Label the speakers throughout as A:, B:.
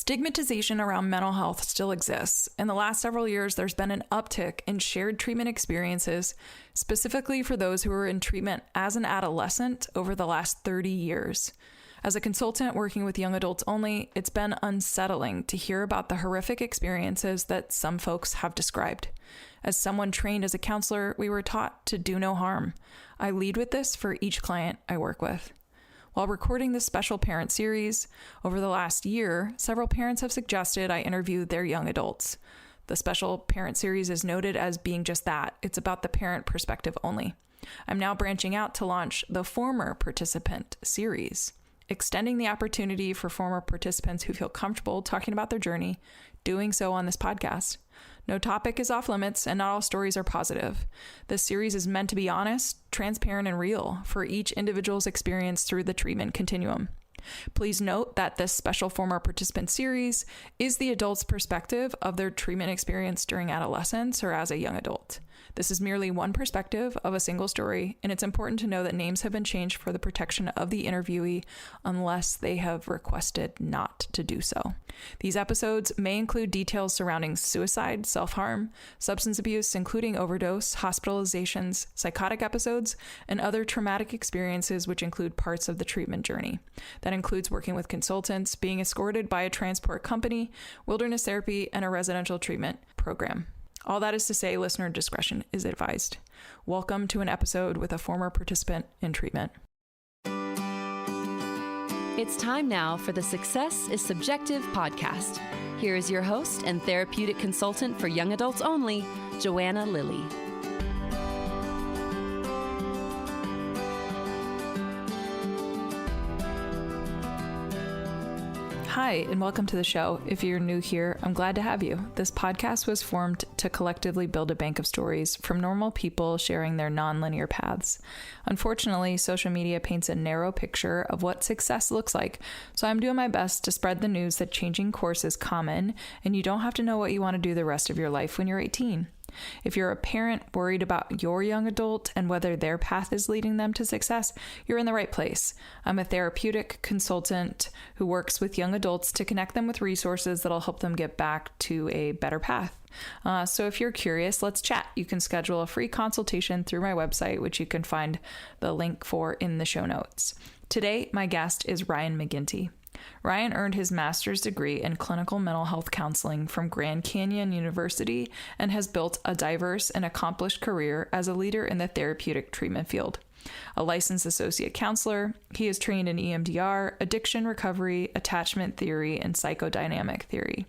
A: Stigmatization around mental health still exists. In the last several years, there's been an uptick in shared treatment experiences, specifically for those who were in treatment as an adolescent over the last 30 years. As a consultant working with young adults only, it's been unsettling to hear about the horrific experiences that some folks have described. As someone trained as a counselor, we were taught to do no harm. I lead with this for each client I work with. While recording this special parent series, over the last year, several parents have suggested I interview their young adults. The special parent series is noted as being just that. It's about the parent perspective only. I'm now branching out to launch the former participant series, extending the opportunity for former participants who feel comfortable talking about their journey, doing so on this podcast. No topic is off limits, and not all stories are positive. This series is meant to be honest, transparent, and real for each individual's experience through the treatment continuum. Please note that this special former participant series is the adult's perspective of their treatment experience during adolescence or as a young adult. This is merely one perspective of a single story, and it's important to know that names have been changed for the protection of the interviewee unless they have requested not to do so. These episodes may include details surrounding suicide, self-harm, substance abuse, including overdose, hospitalizations, psychotic episodes, and other traumatic experiences which include parts of the treatment journey. That includes working with consultants, being escorted by a transport company, wilderness therapy, and a residential treatment program. All that is to say, listener discretion is advised. Welcome to an episode with a former participant in treatment.
B: It's time now for the Success is Subjective podcast. Here is your host and therapeutic consultant for young adults only, Joanna Lilley.
A: Hi, and welcome to the show. If you're new here, I'm glad to have you. This podcast was formed to collectively build a bank of stories from normal people sharing their non-linear paths. Unfortunately, social media paints a narrow picture of what success looks like, so I'm doing my best to spread the news that changing course is common, and you don't have to know what you want to do the rest of your life when you're 18. If you're a parent worried about your young adult and whether their path is leading them to success, you're in the right place. I'm a therapeutic consultant who works with young adults to connect them with resources that'll help them get back to a better path. So if you're curious, let's chat. You can schedule a free consultation through my website, which you can find the link for in the show notes. Today, my guest is Ryan McGinty. Ryan earned his master's degree in clinical mental health counseling from Grand Canyon University and has built a diverse and accomplished career as a leader in the therapeutic treatment field. A licensed associate counselor, he is trained in EMDR, addiction recovery, attachment theory, and psychodynamic theory.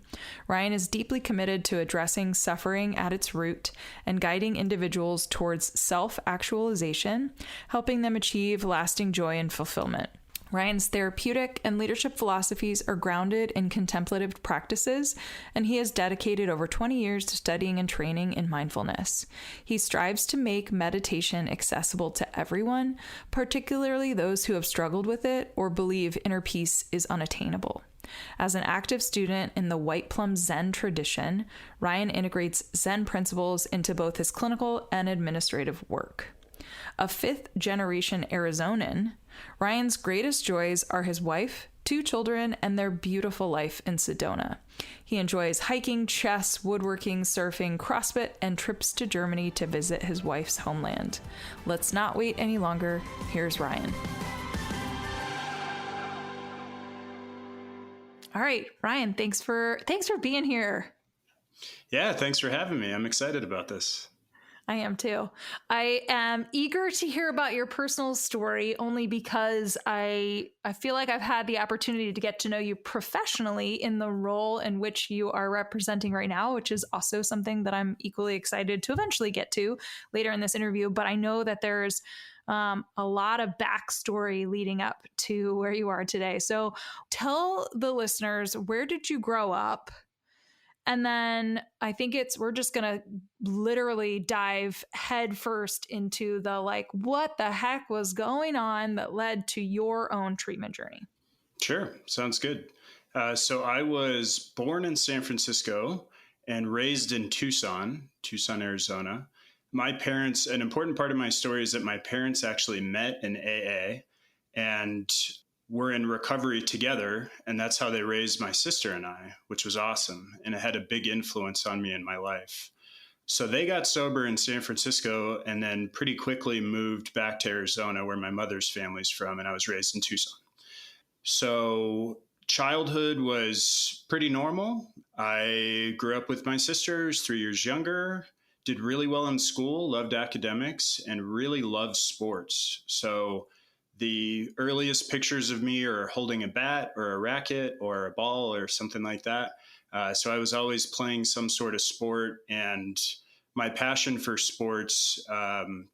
A: Ryan is deeply committed to addressing suffering at its root and guiding individuals towards self-actualization, helping them achieve lasting joy and fulfillment. Ryan's therapeutic and leadership philosophies are grounded in contemplative practices, and he has dedicated over 20 years to studying and training in mindfulness. He strives to make meditation accessible to everyone, particularly those who have struggled with it or believe inner peace is unattainable. As an active student in the White Plum Zen tradition, Ryan integrates Zen principles into both his clinical and administrative work. A fifth-generation Arizonan, Ryan's greatest joys are his wife, 2 children, and their beautiful life in Sedona. He enjoys hiking, chess, woodworking, surfing, CrossFit, and trips to Germany to visit his wife's homeland. Let's not wait any longer. Here's Ryan. All right, Ryan, thanks for being here.
C: Yeah, thanks for having me. I'm excited about this.
A: I am too. I am eager to hear about your personal story only because I feel like I've had the opportunity to get to know you professionally in the role in which you are representing right now, which is also something that I'm equally excited to eventually get to later in this interview. But I know that there's a lot of backstory leading up to where you are today. So tell the listeners, where did you grow up? And then I think we're just going to literally dive headfirst into the what the heck was going on that led to your own treatment journey.
C: Sure. Sounds good. So I was born in San Francisco and raised in Tucson, Arizona. My parents, an important part of my story is that my parents actually met in AA, and were in recovery together. And that's how they raised my sister and I, which was awesome. And it had a big influence on me in my life. So they got sober in San Francisco and then pretty quickly moved back to Arizona, where my mother's family's from. And I was raised in Tucson. So childhood was pretty normal. I grew up with my sisters, 3 years younger, did really well in school, loved academics, and really loved sports. So the earliest pictures of me are holding a bat or a racket or a ball or something like that. So I was always playing some sort of sport, and my passion for sports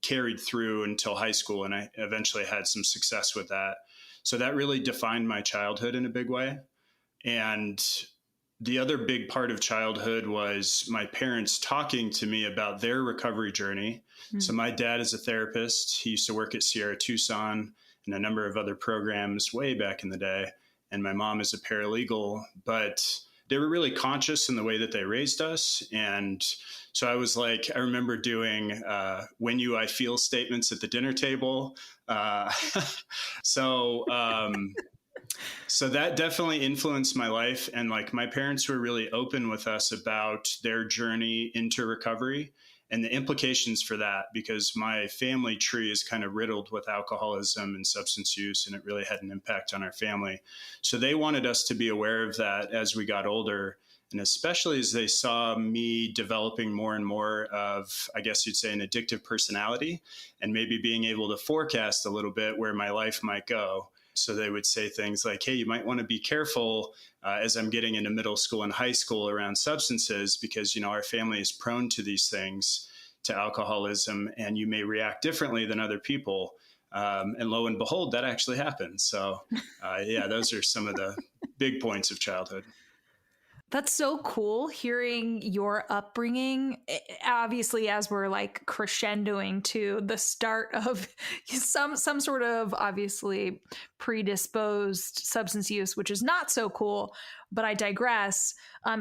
C: carried through until high school, and I eventually had some success with that. So that really defined my childhood in a big way. And the other big part of childhood was my parents talking to me about their recovery journey. Mm-hmm. So my dad is a therapist. He used to work at Sierra Tucson and a number of other programs way back in the day. And my mom is a paralegal, but they were really conscious in the way that they raised us. And so I was like, I remember doing when you I feel statements at the dinner table. So that definitely influenced my life. And like my parents were really open with us about their journey into recovery and the implications for that, because my family tree is kind of riddled with alcoholism and substance use, and it really had an impact on our family. So they wanted us to be aware of that as we got older. And especially as they saw me developing more and more of, I guess you'd say, an addictive personality, and maybe being able to forecast a little bit where my life might go. So they would say things like, hey, you might want to be careful as I'm getting into middle school and high school around substances, because, you know, our family is prone to these things, to alcoholism, and you may react differently than other people. And lo and behold, that actually happened. So yeah, those are some of the big points of childhood.
A: That's so cool hearing your upbringing, obviously, as we're like crescendoing to the start of some sort of obviously predisposed substance use, which is not so cool. But I digress.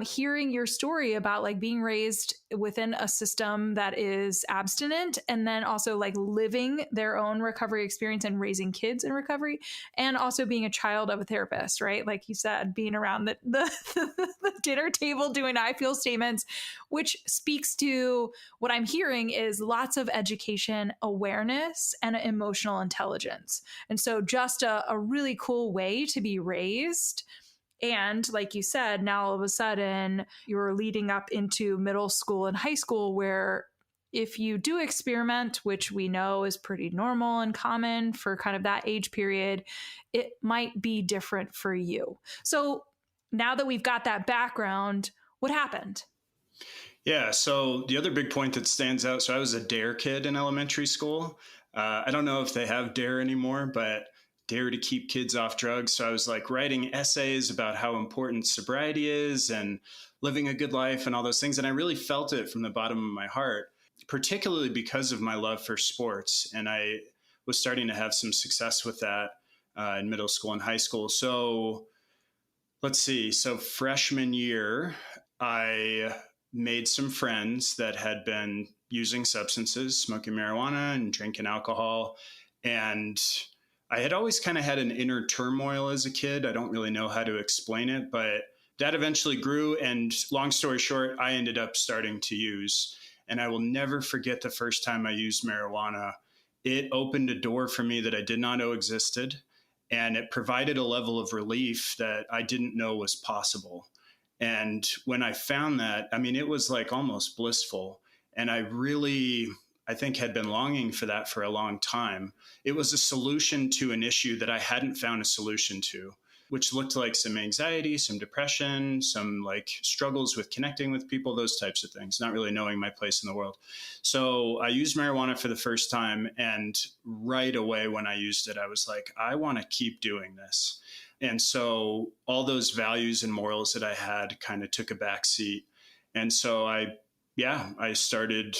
A: Hearing your story about like being raised within a system that is abstinent, and then also like living their own recovery experience and raising kids in recovery, and also being a child of a therapist, right? Like you said, being around the dinner table doing I feel statements, which speaks to what I'm hearing is lots of education, awareness, and emotional intelligence. And so just a really cool way to be raised. And like you said, now all of a sudden you're leading up into middle school and high school, where if you do experiment, which we know is pretty normal and common for kind of that age period, it might be different for you. So now that we've got that background, what happened?
C: Yeah. So the other big point that stands out, so I was a DARE kid in elementary school. I don't know if they have DARE anymore, but Dare to keep kids off drugs. So I was like writing essays about how important sobriety is and living a good life and all those things. And I really felt it from the bottom of my heart, particularly because of my love for sports. And I was starting to have some success with that in middle school and high school. So let's see. So freshman year, I made some friends that had been using substances, smoking marijuana and drinking alcohol. And I had always kind of had an inner turmoil as a kid. I don't really know how to explain it, but that eventually grew. And long story short, I ended up starting to use. And I will never forget the first time I used marijuana. It opened a door for me that I did not know existed. And it provided a level of relief that I didn't know was possible. And when I found that, I mean, it was like almost blissful. And I think had been longing for that for a long time. It was a solution to an issue that I hadn't found a solution to, which looked like some anxiety, some depression, some like struggles with connecting with people, those types of things, not really knowing my place in the world. So I used marijuana for the first time. And right away when I used it, I was like, I want to keep doing this. And so all those values and morals that I had kind of took a back seat. And so I started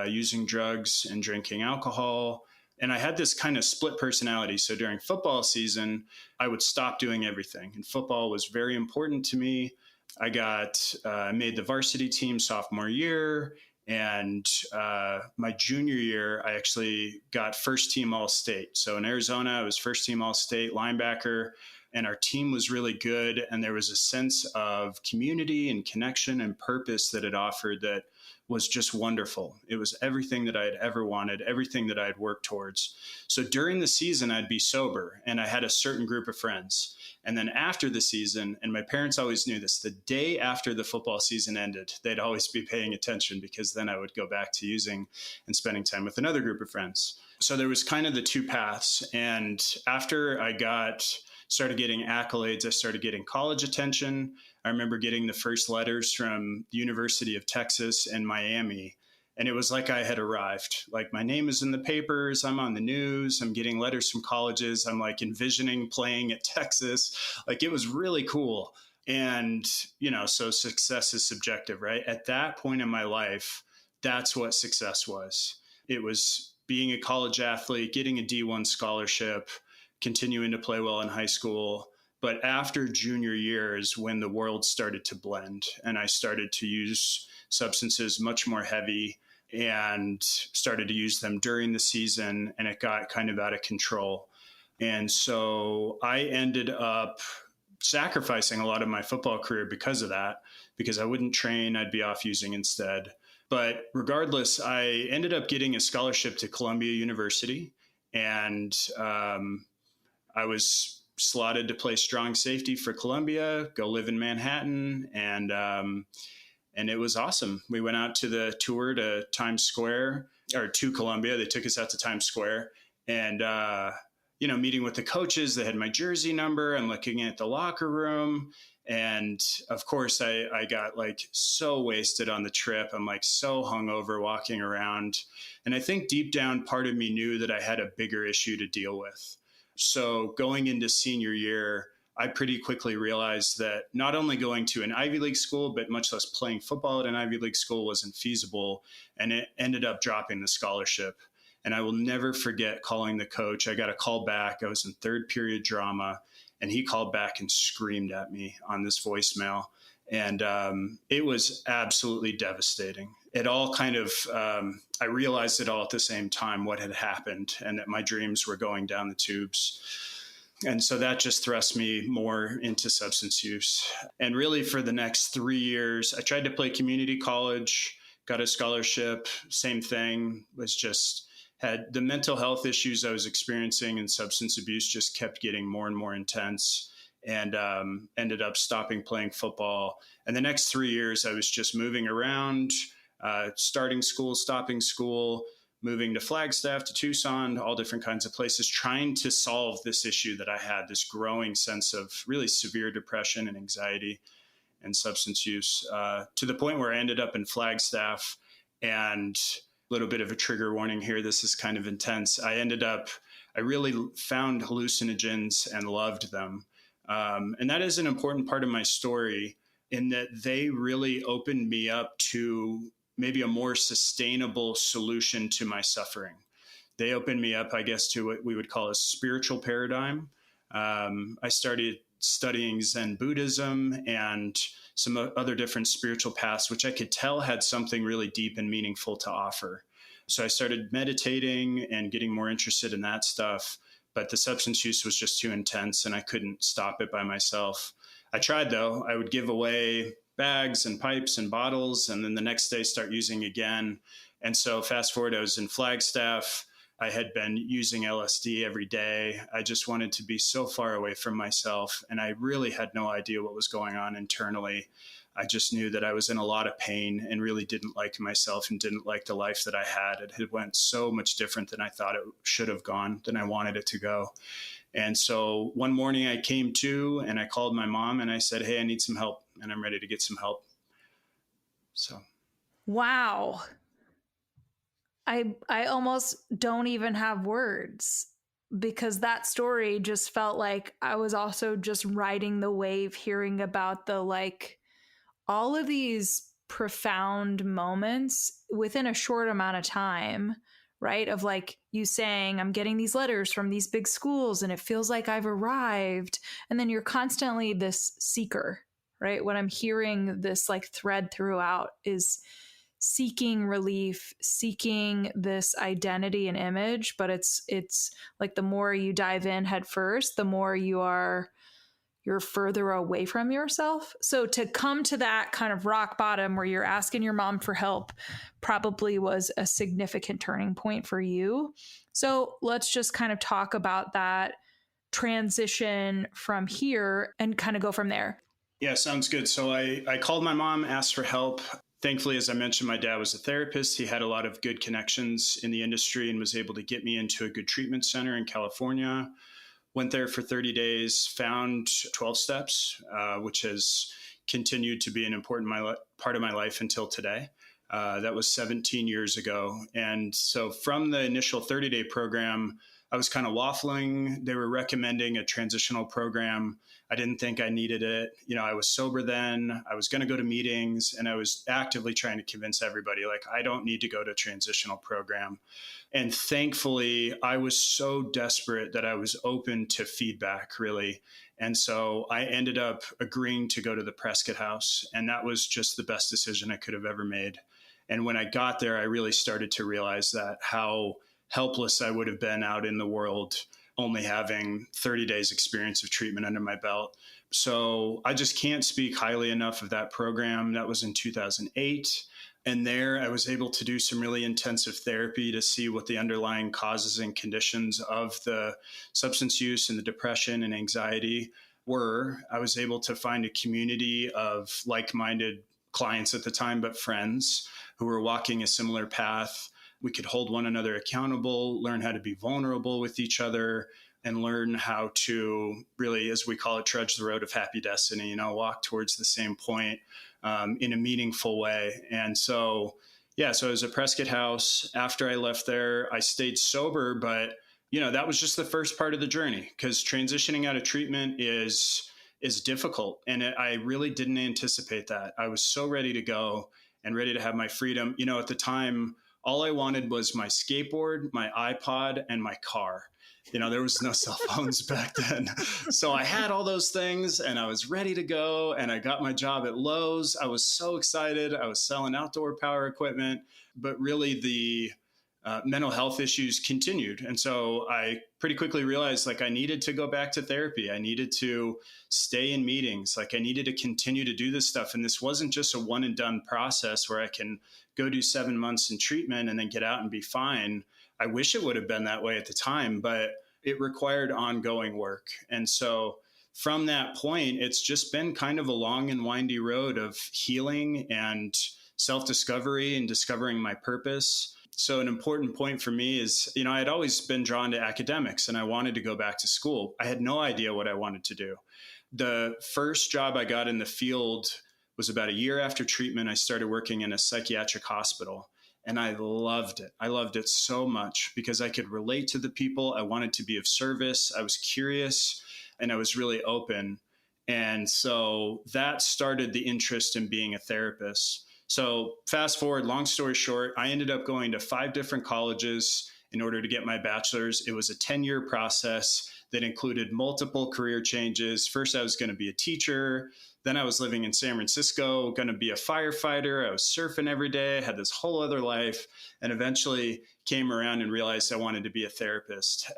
C: using drugs and drinking alcohol. And I had this kind of split personality. So during football season, I would stop doing everything. And football was very important to me. I made the varsity team sophomore year. And my junior year, I actually got first team All-State. So in Arizona, I was first team All-State linebacker, and our team was really good. And there was a sense of community and connection and purpose that it offered that was just wonderful. It was everything that I had ever wanted, everything that I had worked towards. So during the season, I'd be sober, and I had a certain group of friends. And then after the season, and my parents always knew this, the day after the football season ended, they'd always be paying attention, because then I would go back to using and spending time with another group of friends. So there was kind of the two paths. And after I started getting accolades, I started getting college attention. I remember getting the first letters from the University of Texas and Miami. And it was like I had arrived. Like, my name is in the papers, I'm on the news, I'm getting letters from colleges, I'm like envisioning playing at Texas. Like, it was really cool. And, so success is subjective, right? At that point in my life, that's what success was. It was being a college athlete, getting a D1 scholarship, continuing to play well in high school. But after junior year is when the world started to blend, and I started to use substances much more heavy, and started to use them during the season, and it got kind of out of control. And so I ended up sacrificing a lot of my football career because of that, because I wouldn't train, I'd be off using instead. But regardless, I ended up getting a scholarship to Columbia University, and I was slotted to play strong safety for Columbia, go live in Manhattan, and it was awesome. We went out to the tour to Times Square, or to Columbia. They took us out to Times Square, and, meeting with the coaches. They had my jersey number. I'm looking at the locker room. And of course, I got like so wasted on the trip. I'm like so hungover walking around. And I think deep down, part of me knew that I had a bigger issue to deal with. So going into senior year, I pretty quickly realized that not only going to an Ivy League school, but much less playing football at an Ivy League school wasn't feasible. And it ended up dropping the scholarship. And I will never forget calling the coach. I got a call back. I was in third period drama, and he called back and screamed at me on this voicemail. And it was absolutely devastating. It all kind of, I realized it all at the same time, what had happened, and that my dreams were going down the tubes. And so that just thrust me more into substance use. And really for the next 3 years, I tried to play community college, got a scholarship, same thing, had the mental health issues I was experiencing, and substance abuse just kept getting more and more intense, and ended up stopping playing football. And the next 3 years, I was just moving around, starting school, stopping school, moving to Flagstaff, to Tucson, all different kinds of places, trying to solve this issue that I had, this growing sense of really severe depression and anxiety and substance use, to the point where I ended up in Flagstaff. And a little bit of a trigger warning here, this is kind of intense. I really found hallucinogens and loved them. And that is an important part of my story, in that they really opened me up to maybe a more sustainable solution to my suffering. They opened me up, I guess, to what we would call a spiritual paradigm. I started studying Zen Buddhism and some other different spiritual paths, which I could tell had something really deep and meaningful to offer. So I started meditating and getting more interested in that stuff, but the substance use was just too intense, and I couldn't stop it by myself. I tried, though. I would give away bags and pipes and bottles, and then the next day start using again. And so fast forward, I was in Flagstaff. I had been using LSD every day. I just wanted to be so far away from myself, and I really had no idea what was going on internally. I just knew that I was in a lot of pain and really didn't like myself and didn't like the life that I had. It had went so much different than I thought it should have gone, than I wanted it to go. And so one morning I came to, and I called my mom and I said, "Hey, I need some help, and I'm ready to get some help." So.
A: Wow. I almost don't even have words, because that story just felt like I was also just riding the wave, hearing about all of these profound moments within a short amount of time, right? Of you saying, I'm getting these letters from these big schools and it feels like I've arrived. And then you're constantly this seeker, right? What I'm hearing this thread throughout is seeking relief, seeking this identity and image, but it's like the more you dive in head first, the more you're further away from yourself. So to come to that kind of rock bottom where you're asking your mom for help probably was a significant turning point for you. So let's just kind of talk about that transition from here and kind of go from there.
C: Yeah, sounds good. So I called my mom, asked for help. Thankfully, as I mentioned, my dad was a therapist. He had a lot of good connections in the industry and was able to get me into a good treatment center in California. Went there for 30 days, found 12 steps, which has continued to be an important part of my life until today. That was 17 years ago. And so from the initial 30-day program, I was kind of waffling. They were recommending a transitional program. I didn't think I needed it. I was sober then. I was going to go to meetings, and I was actively trying to convince everybody, like, I don't need to go to a transitional program. And thankfully, I was so desperate that I was open to feedback, really. And so I ended up agreeing to go to the Prescott House. And that was just the best decision I could have ever made. And when I got there, I really started to realize that how helpless I would have been out in the world, only having 30 days experience of treatment under my belt. So I just can't speak highly enough of that program. That was in 2008. And there I was able to do some really intensive therapy to see what the underlying causes and conditions of the substance use and the depression and anxiety were. I was able to find a community of like-minded clients at the time, but friends who were walking a similar path. We could hold one another accountable, learn how to be vulnerable with each other, and learn how to really, as we call it, trudge the road of happy destiny, walk towards the same point in a meaningful way. And so it was a Prescott House. After I left there, I stayed sober, but, that was just the first part of the journey, because transitioning out of treatment is difficult. And I really didn't anticipate that. I was so ready to go and ready to have my freedom. At the time, all I wanted was my skateboard, my iPod, and my car. There was no cell phones back then. So I had all those things and I was ready to go. And I got my job at Lowe's. I was so excited. I was selling outdoor power equipment, but really the mental health issues continued. And so I pretty quickly realized, I needed to go back to therapy. I needed to stay in meetings. I needed to continue to do this stuff. And this wasn't just a one and done process where I can go do 7 months in treatment and then get out and be fine. I wish it would have been that way at the time, but it required ongoing work. And so from that point, it's just been kind of a long and windy road of healing and self-discovery and discovering my purpose. So an important point for me is, I had always been drawn to academics and I wanted to go back to school. I had no idea what I wanted to do. The first job I got in the field was about a year after treatment. I started working in a psychiatric hospital and I loved it. I loved it so much because I could relate to the people. I wanted to be of service. I was curious and I was really open. And so that started the interest in being a therapist. So fast forward, long story short, I ended up going to 5 different colleges in order to get my bachelor's. It was a 10-year process that included multiple career changes. First, I was going to be a teacher. Then I was living in San Francisco, going to be a firefighter. I was surfing every day, had this whole other life, and eventually came around and realized I wanted to be a therapist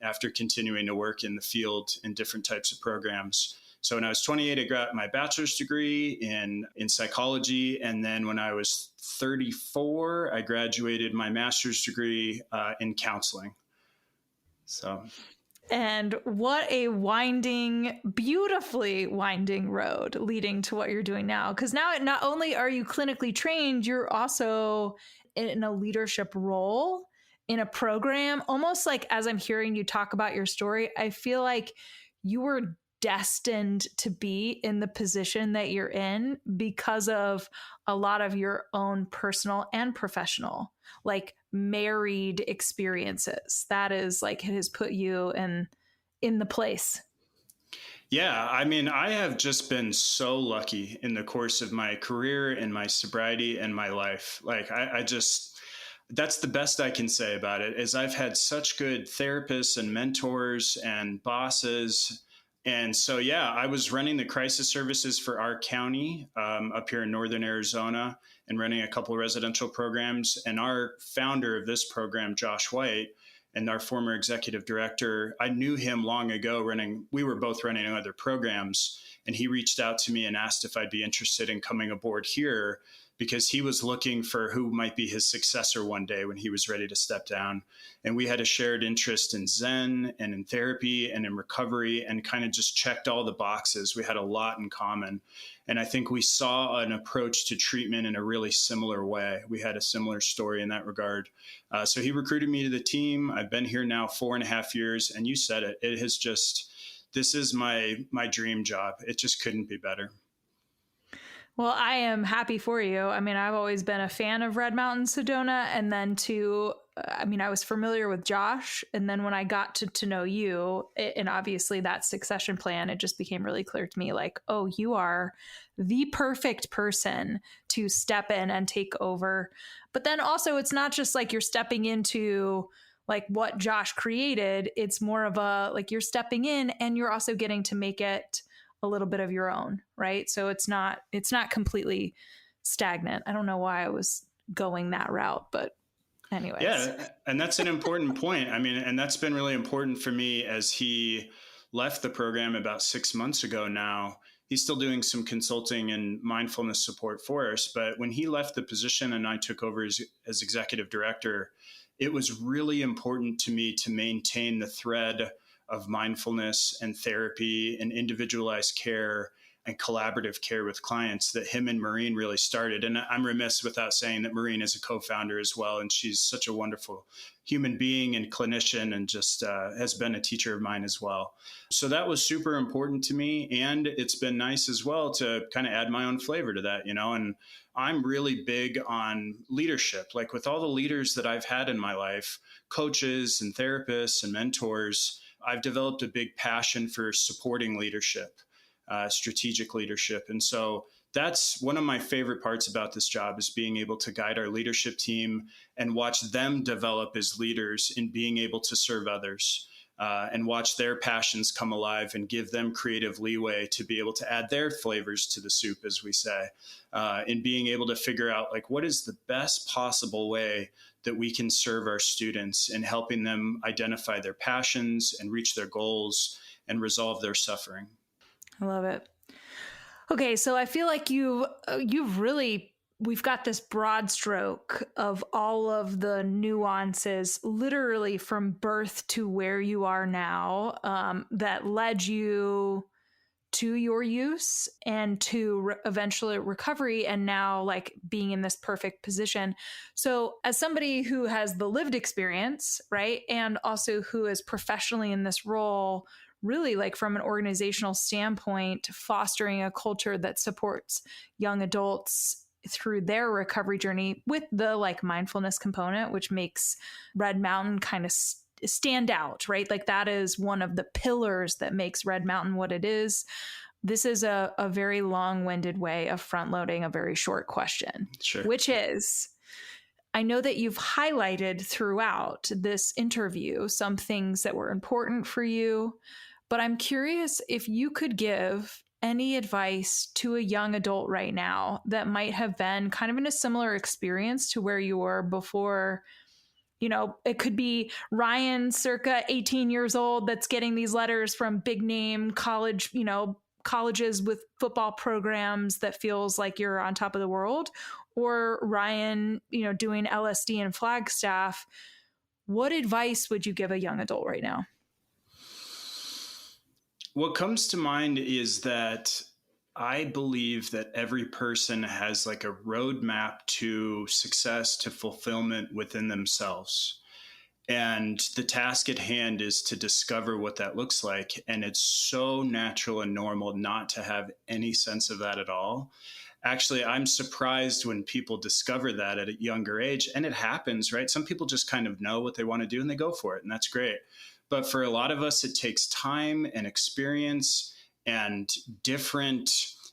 C: after continuing to work in the field in different types of programs. So when I was 28, I got my bachelor's degree in psychology. And then when I was 34, I graduated my master's degree in counseling. So.
A: And what a beautifully winding road leading to what you're doing now. Because now not only are you clinically trained, you're also in a leadership role in a program. Almost like as I'm hearing you talk about your story, I feel like you were destined to be in the position that you're in because of a lot of your own personal and professional, married experiences. That is it has put you in the place.
C: Yeah. I mean, I have just been so lucky in the course of my career and my sobriety and my life. That's the best I can say about it is I've had such good therapists and mentors and bosses And so, yeah, I was running the crisis services for our county up here in northern Arizona and running a couple of residential programs. And our founder of this program, Josh White, and our former executive director, I knew him long ago we were both running other programs. And he reached out to me and asked if I'd be interested in coming aboard here because he was looking for who might be his successor one day when he was ready to step down. And we had a shared interest in Zen and in therapy and in recovery and kind of just checked all the boxes. We had a lot in common. And I think we saw an approach to treatment in a really similar way. We had a similar story in that regard. So he recruited me to the team. I've been here now 4.5 years. And you said it, this is my dream job. It just couldn't be better.
A: Well, I am happy for you. I mean, I've always been a fan of Red Mountain Sedona. And then I was familiar with Josh. And then when I got to know you, and obviously that succession plan, it just became really clear to me like, oh, you are the perfect person to step in and take over. But then also it's not just like you're stepping into like what Josh created. It's more of a, like you're stepping in and you're also getting to make it a little bit of your own, right? So it's not completely stagnant. I don't know why I was going that route, but anyways.
C: Yeah, and that's an important point. I mean, and that's been really important for me as he left the program about 6 months ago now. He's still doing some consulting and mindfulness support for us, but when he left the position and I took over as executive director, it was really important to me to maintain the thread of mindfulness and therapy and individualized care and collaborative care with clients that him and Maureen really started. And I'm remiss without saying that Maureen is a co-founder as well. And she's such a wonderful human being and clinician and just has been a teacher of mine as well. So that was super important to me. And it's been nice as well to kind of add my own flavor to that, and I'm really big on leadership. Like with all the leaders that I've had in my life, coaches and therapists and mentors, I've developed a big passion for supporting leadership, strategic leadership. And so that's one of my favorite parts about this job is being able to guide our leadership team and watch them develop as leaders in being able to serve others and watch their passions come alive and give them creative leeway to be able to add their flavors to the soup, as we say, in being able to figure out like what is the best possible way that we can serve our students in helping them identify their passions and reach their goals and resolve their suffering.
A: I love it. Okay, so I feel like we've got this broad stroke of all of the nuances, literally from birth to where you are now, that led you to your use and to eventually recovery and now like being in this perfect position. So as somebody who has the lived experience, right, and also who is professionally in this role, really like from an organizational standpoint, fostering a culture that supports young adults through their recovery journey with the like mindfulness component, which makes Red Mountain kind of stand out, right? Like that is one of the pillars that makes Red Mountain what it is. This is a very long-winded way of front-loading a very short question,
C: sure.
A: Which is, I know that you've highlighted throughout this interview some things that were important for you, but I'm curious if you could give any advice to a young adult right now that might have been kind of in a similar experience to where you were before. It could be Ryan circa 18 years old that's getting these letters from big name college, colleges with football programs that feels like you're on top of the world, or Ryan, doing LSD in Flagstaff. What advice would you give a young adult right now?
C: What comes to mind is that I believe that every person has like a roadmap to success, to fulfillment within themselves. And the task at hand is to discover what that looks like. And it's so natural and normal not to have any sense of that at all. Actually, I'm surprised when people discover that at a younger age, and it happens, right? Some people just kind of know what they want to do and they go for it, and that's great. But for a lot of us, it takes time and experience and different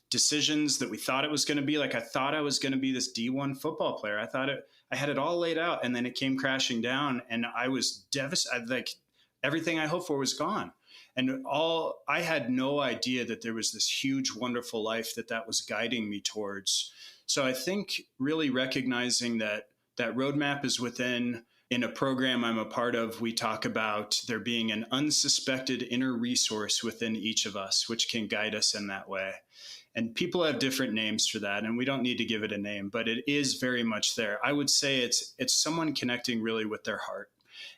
C: decisions that we thought it was going to be. Like I thought I was going to be this D1 football player. I had it all laid out, and then it came crashing down, and I was devastated. Like everything I hoped for was gone. And I had no idea that there was this huge, wonderful life that was guiding me towards. So I think really recognizing that roadmap is within. In a program I'm a part of, we talk about there being an unsuspected inner resource within each of us, which can guide us in that way. And people have different names for that, and we don't need to give it a name, but it is very much there. I would say it's someone connecting really with their heart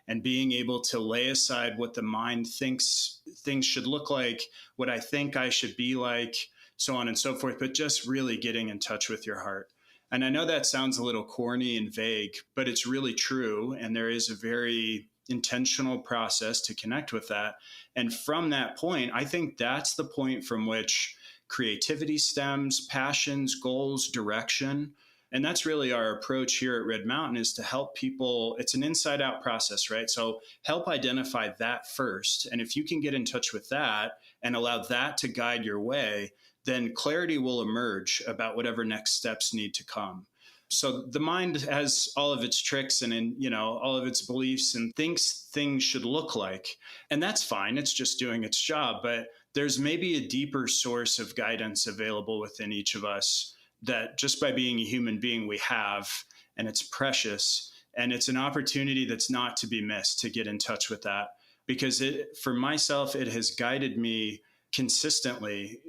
C: and being able to lay aside what the mind thinks things should look like, what I think I should be like, so on and so forth, but just really getting in touch with your heart. And I know that sounds a little corny and vague, but it's really true. And there is a very intentional process to connect with that. And from that point, I think that's the point from which creativity stems, passions, goals, direction. And that's really our approach here at Red Mountain, is to help people. It's an inside out process, right? So help identify that first. And if you can get in touch with that and allow that to guide your way, then clarity will emerge about whatever next steps need to come. So the mind has all of its tricks and all of its beliefs and thinks things should look like. And that's fine. It's just doing its job. But there's maybe a deeper source of guidance available within each of us that just by being a human being we have, and it's precious. And it's an opportunity that's not to be missed to get in touch with that. Because for myself, it has guided me consistently,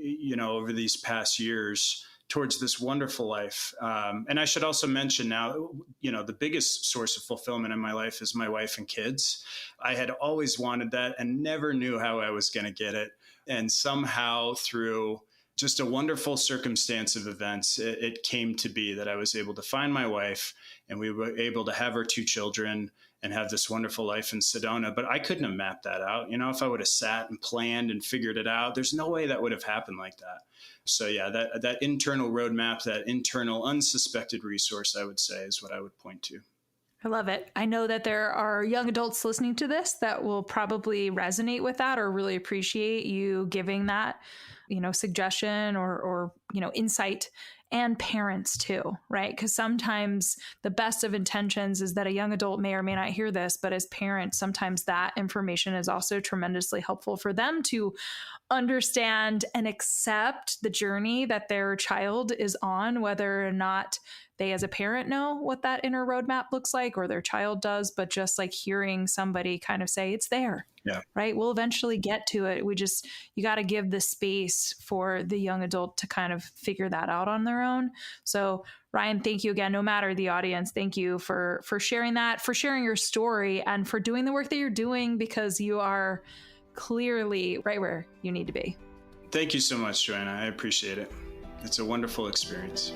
C: over these past years towards this wonderful life. And I should also mention now, the biggest source of fulfillment in my life is my wife and kids. I had always wanted that and never knew how I was going to get it. And somehow through just a wonderful circumstance of events, it came to be that I was able to find my wife and we were able to have our 2 children and have this wonderful life in Sedona. But I couldn't have mapped that out. If I would have sat and planned and figured it out, there's no way that would have happened like that. So yeah, that internal roadmap, that internal unsuspected resource, I would say, is what I would point to.
A: I love it. I know that there are young adults listening to this that will probably resonate with that or really appreciate you giving that, suggestion or insight, and parents too, right? Because sometimes the best of intentions is that a young adult may or may not hear this, but as parents, sometimes that information is also tremendously helpful for them to understand and accept the journey that their child is on, whether or not they as a parent know what that inner roadmap looks like or their child does, but just like hearing somebody kind of say, it's there, right? We'll eventually get to it. You got to give the space for the young adult to kind of figure that out on their own. So Ryan, thank you again, no matter the audience. Thank you for sharing that, for sharing your story, and for doing the work that you're doing, because you are clearly right where you need to be.
C: Thank you so much, Joanna. I appreciate it. It's a wonderful experience.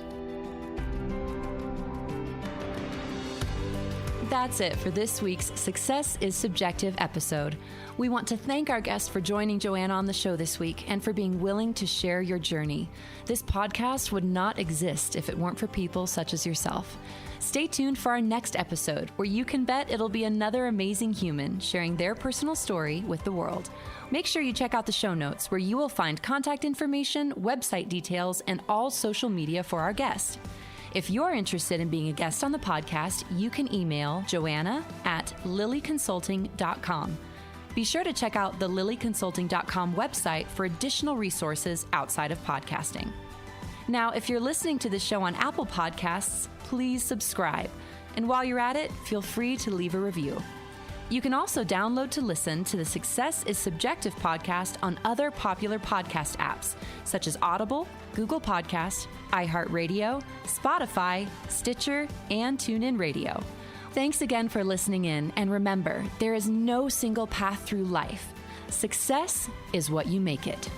B: That's it for this week's Success is Subjective episode. We want to thank our guest for joining Joanna on the show this week and for being willing to share your journey. This podcast would not exist if it weren't for people such as yourself. Stay tuned for our next episode, where you can bet it'll be another amazing human sharing their personal story with the world. Make sure you check out the show notes, where you will find contact information, website details, and all social media for our guest. If you're interested in being a guest on the podcast, you can email joanna@lilleyconsulting.com. Be sure to check out the lilleyconsulting.com website for additional resources outside of podcasting. Now, if you're listening to the show on Apple Podcasts, please subscribe. And while you're at it, feel free to leave a review. You can also download to listen to the Success is Subjective podcast on other popular podcast apps, such as Audible, Google Podcast, iHeartRadio, Spotify, Stitcher, and TuneIn Radio. Thanks again for listening in, and remember, there is no single path through life. Success is what you make it.